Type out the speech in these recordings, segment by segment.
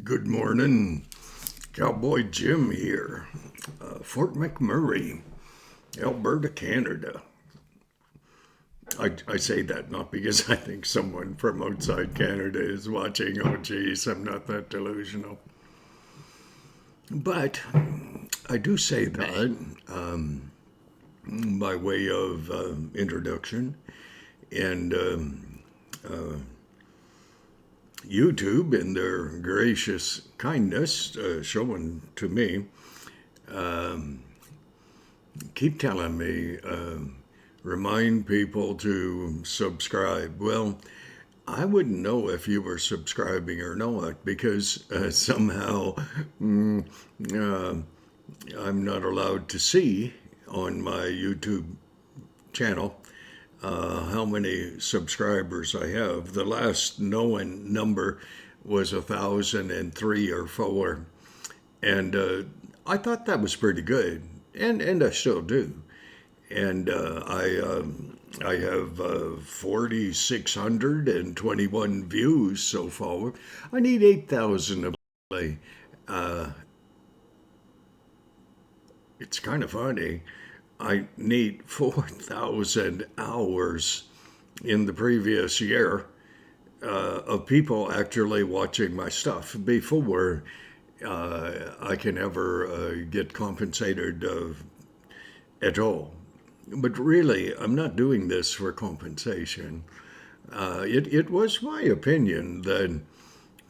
Good morning. Cowboy Jim here. Fort McMurray, Alberta, Canada. I say that not because I think someone from outside Canada is watching. Oh, geez, I'm not that delusional. But I do say that by way of introduction. And YouTube, in their gracious kindness shown to me, keep telling me, remind people to subscribe. Well, I wouldn't know if you were subscribing or not because somehow uh, I'm not allowed to see on my YouTube channel how many subscribers I have. The last known number was 1,003 or four, and I thought that was pretty good, and I still do. And I have 4,621 views so far. I need 8,000 to play. It's kind of funny. I need 4,000 hours in the previous year of people actually watching my stuff before I can ever get compensated at all. But really, I'm not doing this for compensation. It was my opinion that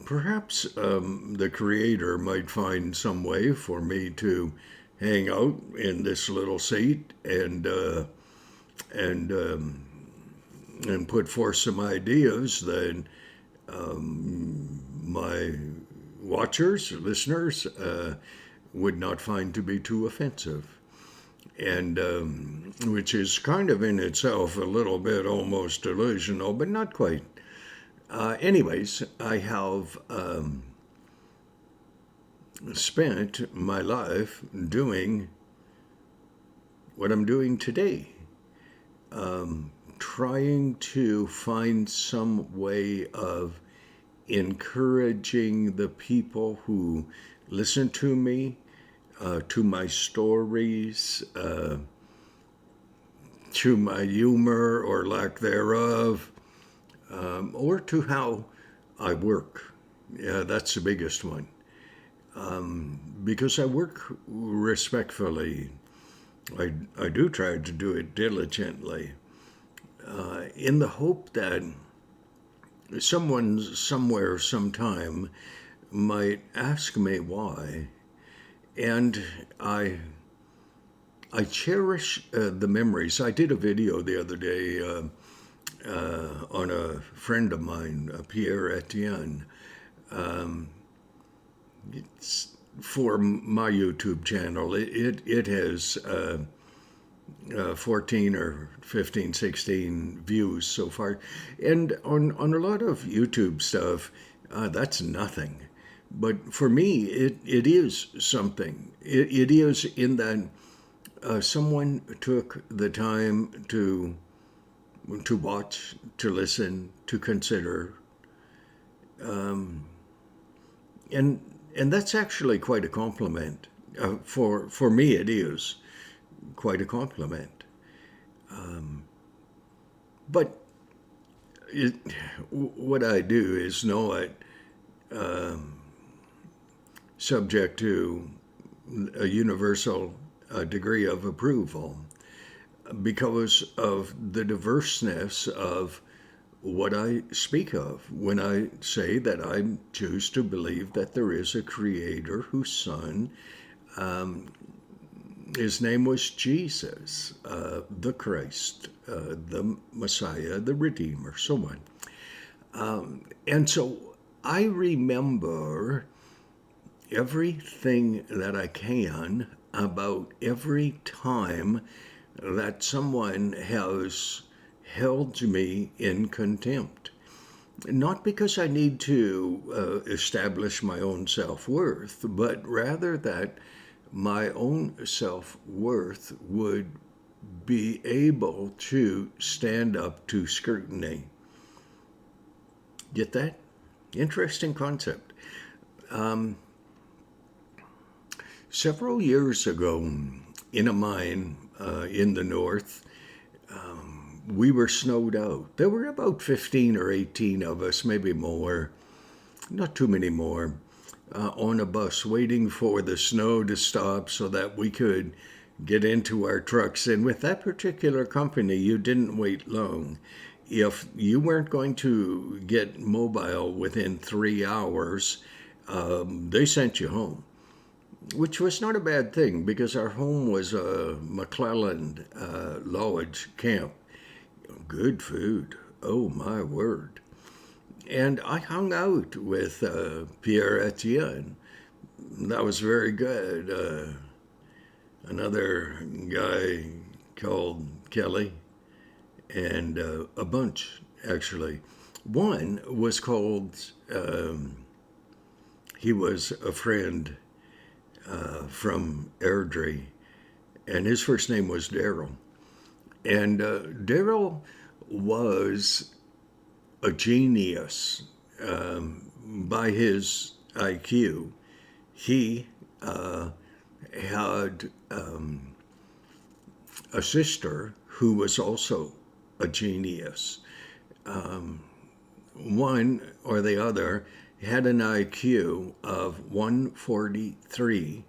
perhaps the Creator might find some way for me to hang out in this little seat and and put forth some ideas that my watchers, listeners, would not find to be too offensive, and which is kind of in itself a little bit almost delusional, but not quite. Anyways, I have spent my life doing what I'm doing today, trying to find some way of encouraging the people who listen to my stories, to my humor or lack thereof, or to how I work. Yeah, that's the biggest one. Because I work respectfully, I do try to do it diligently, in the hope that someone somewhere sometime might ask me why, and I cherish the memories. I did a video the other day on a friend of mine, Pierre Etienne. It's for my YouTube channel. It has 14 or 15, 16 views so far. And on a lot of YouTube stuff, that's nothing. But for me, it is something. It is in that someone took the time to watch, to listen, to consider, and and that's actually quite a compliment. For me, it is quite a compliment. But it, what I do is not subject to a universal degree of approval because of the diverseness of what I speak of when I say that I choose to believe that there is a creator whose son, his name was Jesus, the Christ, the Messiah, the Redeemer, so on. And so I remember everything that I can about every time that someone has held me in contempt. Not because I need to establish my own self worth, but rather that my own self worth would be able to stand up to scrutiny. Get that? Interesting concept. Several years ago, in a mine in the north, we were snowed out. There were about 15 or 18 of us, maybe more, not too many more, on a bus waiting for the snow to stop so that we could get into our trucks. And with that particular company, you didn't wait long. If you weren't going to get mobile within 3 hours, they sent you home, which was not a bad thing because our home was a McClellan Lodge camp. Good food. Oh, my word. And I hung out with Pierre Etienne. That was very good. Another guy called Kelly, and a bunch, actually. One was called, he was a friend from Airdrie, and his first name was Daryl. And Daryl was a genius by his IQ. He had a sister who was also a genius. One or the other had an IQ of 143,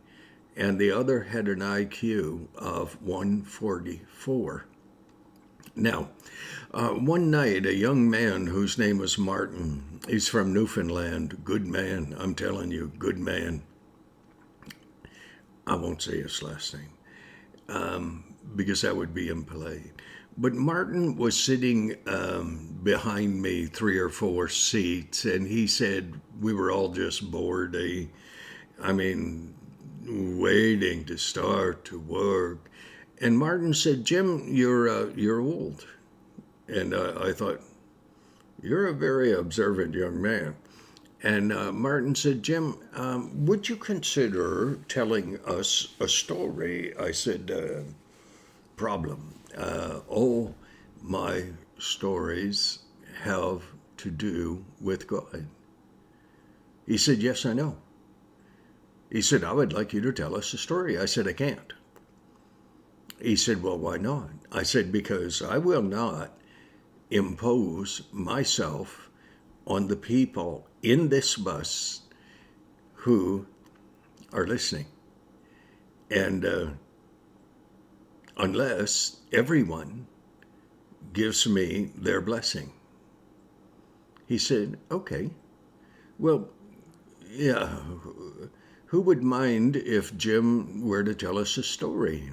and the other had an IQ of 144. Now, one night, a young man whose name was Martin, he's from Newfoundland, good man, I'm telling you, good man. I won't say his last name because that would be impolite. But Martin was sitting behind me 3 or 4 seats, and he said we were all just bored. I mean, waiting to start to work. And Martin said, "Jim, you're old." And I thought, "You're a very observant young man." And Martin said, "Jim, would you consider telling us a story?" I said, "Problem. All my stories have to do with God." He said, "Yes, I know." He said, "I would like you to tell us a story." I said, "I can't." He said, "Well, why not?" I said, "Because I will not impose myself on the people in this bus who are listening. And unless everyone gives me their blessing." He said, "Okay. Well, yeah, who would mind if Jim were to tell us a story?"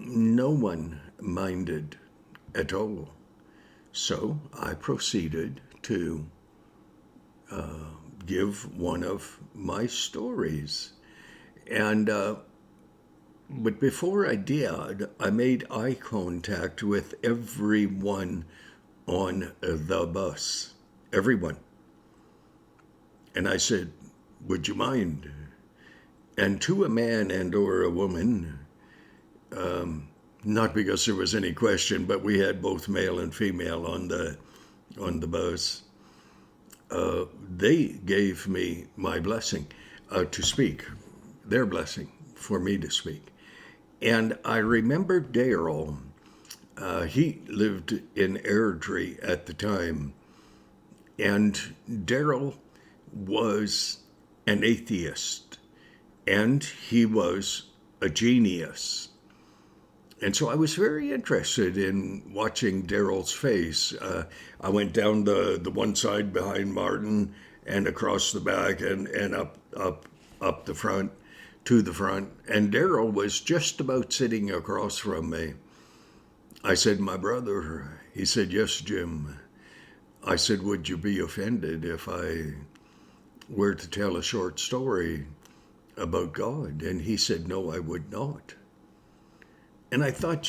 No one minded at all. So I proceeded to give one of my stories. And but before I did, I made eye contact with everyone on the bus. Everyone. And I said, "Would you mind?" And to a man and or a woman, not because there was any question, but we had both male and female on the bus. They gave me my blessing to speak, their blessing for me to speak. And I remember Daryl. He lived in Airdrie at the time, and Daryl was an atheist, and he was a genius. And so I was very interested in watching Daryl's face. I went down the one side behind Martin and across the back and up the front to the front. And Daryl was just about sitting across from me. I said, "My brother." He said, "Yes, Jim." I said, "Would you be offended if I were to tell a short story about God?" And he said, "No, I would not." And I thought,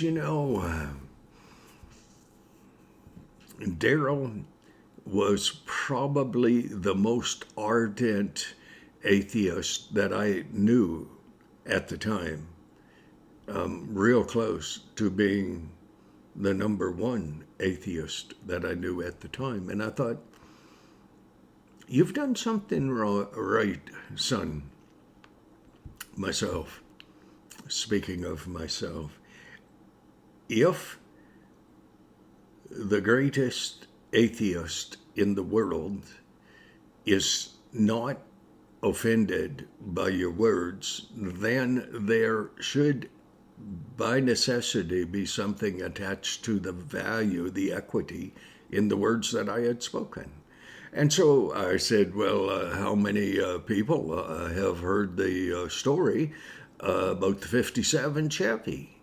Daryl was probably the most ardent atheist that I knew at the time, real close to being the number one atheist that I knew at the time. And I thought, You've done something right, son. Myself, speaking of myself, if the greatest atheist in the world is not offended by your words, then there should, by necessity, be something attached to the value, the equity in the words that I had spoken. And so I said, well, how many people have heard the story about the 57 Chevy?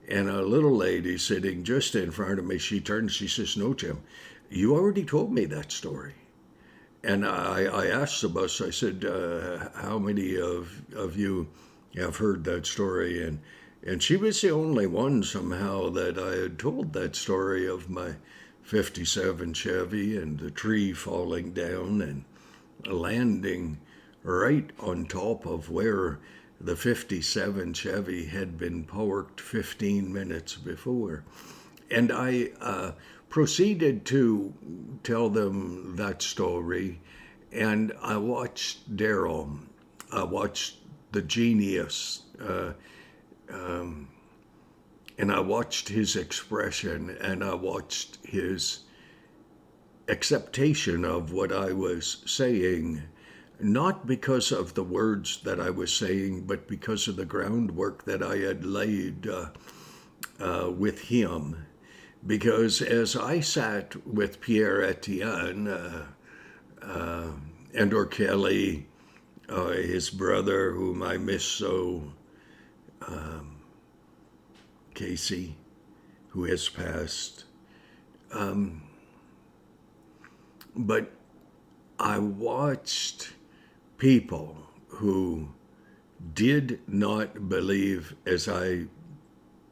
And a little lady sitting just in front of me, she turned, she says, no, Jim, you already told me that story. And I asked the bus, I said, how many of you have heard that story? And she was the only one somehow that I had told that story of my 57 Chevy and the tree falling down and landing right on top of where the 57 Chevy had been parked 15 minutes before. And I proceeded to tell them that story, and I watched Daryl. I watched the genius, and I watched his expression, and I watched his acceptation of what I was saying, not because of the words that I was saying, but because of the groundwork that I had laid with him. Because as I sat with Pierre Etienne and or Kelly, his brother, whom I miss so, Casey, who has passed, but I watched people who did not believe as I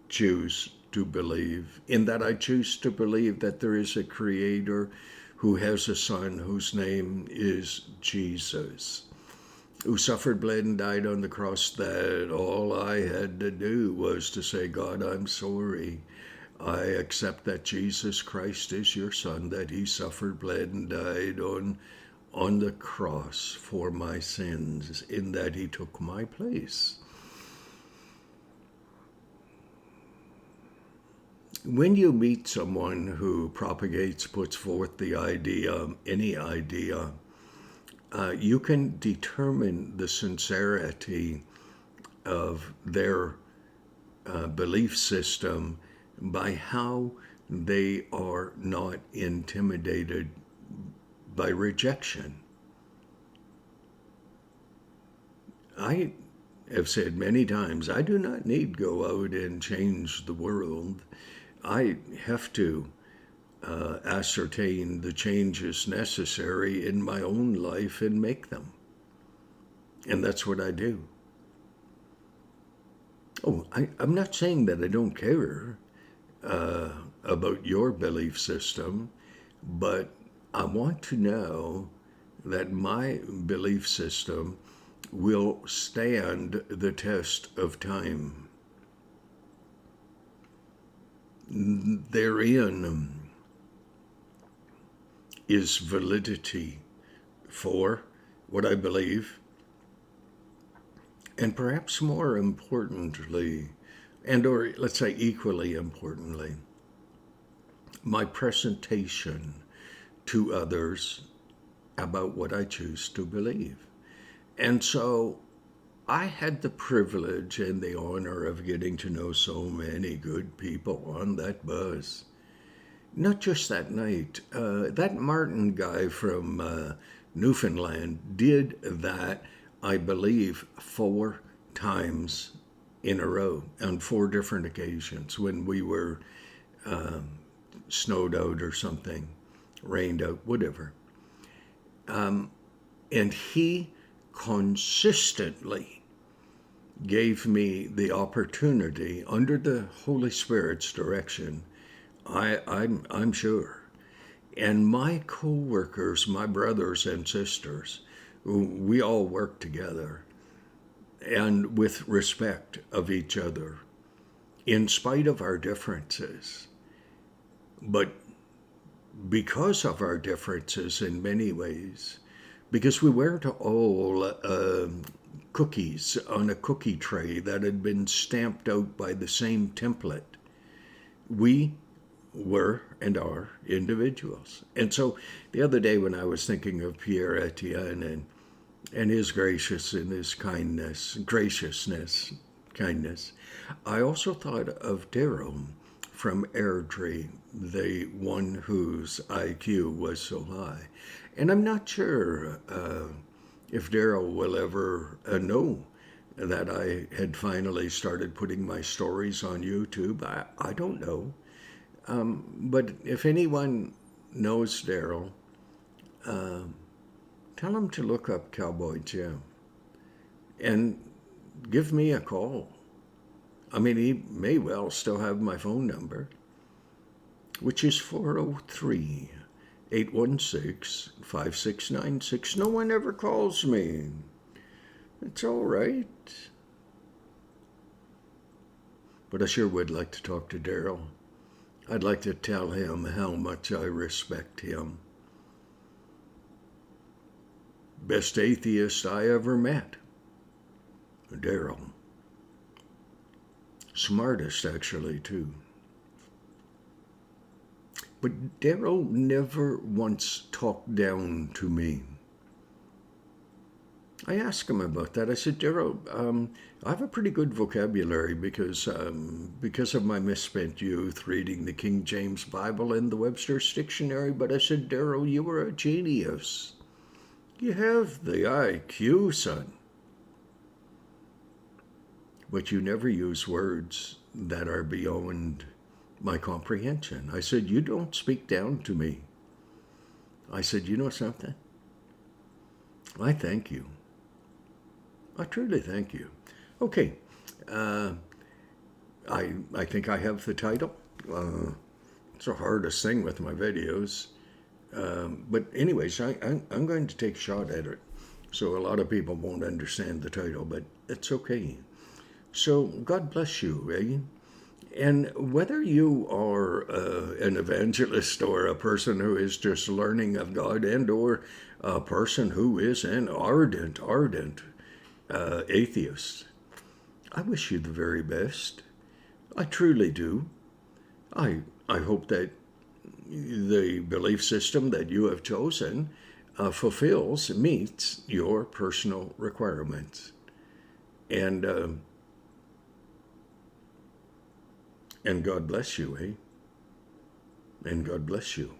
choose to believe, in that I choose to believe that there is a creator who has a son whose name is Jesus, who suffered, bled, and died on the cross, that all I had to do was to say, God, I'm sorry. I accept that Jesus Christ is your son, that he suffered, bled, and died on the cross for my sins, in that he took my place. When you meet someone who propagates, puts forth the idea, any idea, you can determine the sincerity of their belief system by how they are not intimidated by rejection. I have said many times, I do not need to go out and change the world. I have to ascertain the changes necessary in my own life and make them. And that's what I do. Oh, I'm not saying that I don't care about your belief system, but I want to know that my belief system will stand the test of time. Therein is validity for what I believe, and perhaps more importantly, and or let's say equally importantly, my presentation to others about what I choose to believe. And so I had the privilege and the honor of getting to know so many good people on that bus. Not just that night. That Martin guy from Newfoundland did that, I believe, 4 times in a row on 4 different occasions when we were snowed out or something, rained out, whatever. And he consistently gave me the opportunity, under the Holy Spirit's direction, I'm sure. And my co-workers, my brothers and sisters, we all work together and with respect of each other, in spite of our differences. But because of our differences in many ways, because we weren't all cookies on a cookie tray that had been stamped out by the same template. We were and are individuals. And so the other day when I was thinking of Pierre Etienne and his graciousness, kindness, I also thought of Daryl from Airdrie, the one whose IQ was so high. And I'm not sure if Daryl will ever know that I had finally started putting my stories on YouTube. I don't know. But if anyone knows Daryl, tell him to look up Cowboy Jim and give me a call. I mean, he may well still have my phone number, which is 403 816 5696. No one ever calls me. It's all right. But I sure would like to talk to Daryl. I'd like to tell him how much I respect him. Best atheist I ever met. Daryl. Smartest, actually, too. But Daryl never once talked down to me. I asked him about that. I said, Daryl, I have a pretty good vocabulary because of my misspent youth reading the King James Bible and the Webster's Dictionary. But I said, Daryl, you are a genius. You have the IQ, son. But you never use words that are beyond my comprehension. I said, you don't speak down to me. I said, you know something? I thank you. I truly thank you. Okay, I think I have the title. It's the hardest thing with my videos. But anyways, I'm going to take a shot at it. So a lot of people won't understand the title, but it's okay. So God bless you, eh? And whether you are an evangelist or a person who is just learning of God, and or a person who is an ardent atheist, I wish you the very best. I truly do. I hope that the belief system that you have chosen meets your personal requirements. And God bless you, eh? And God bless you.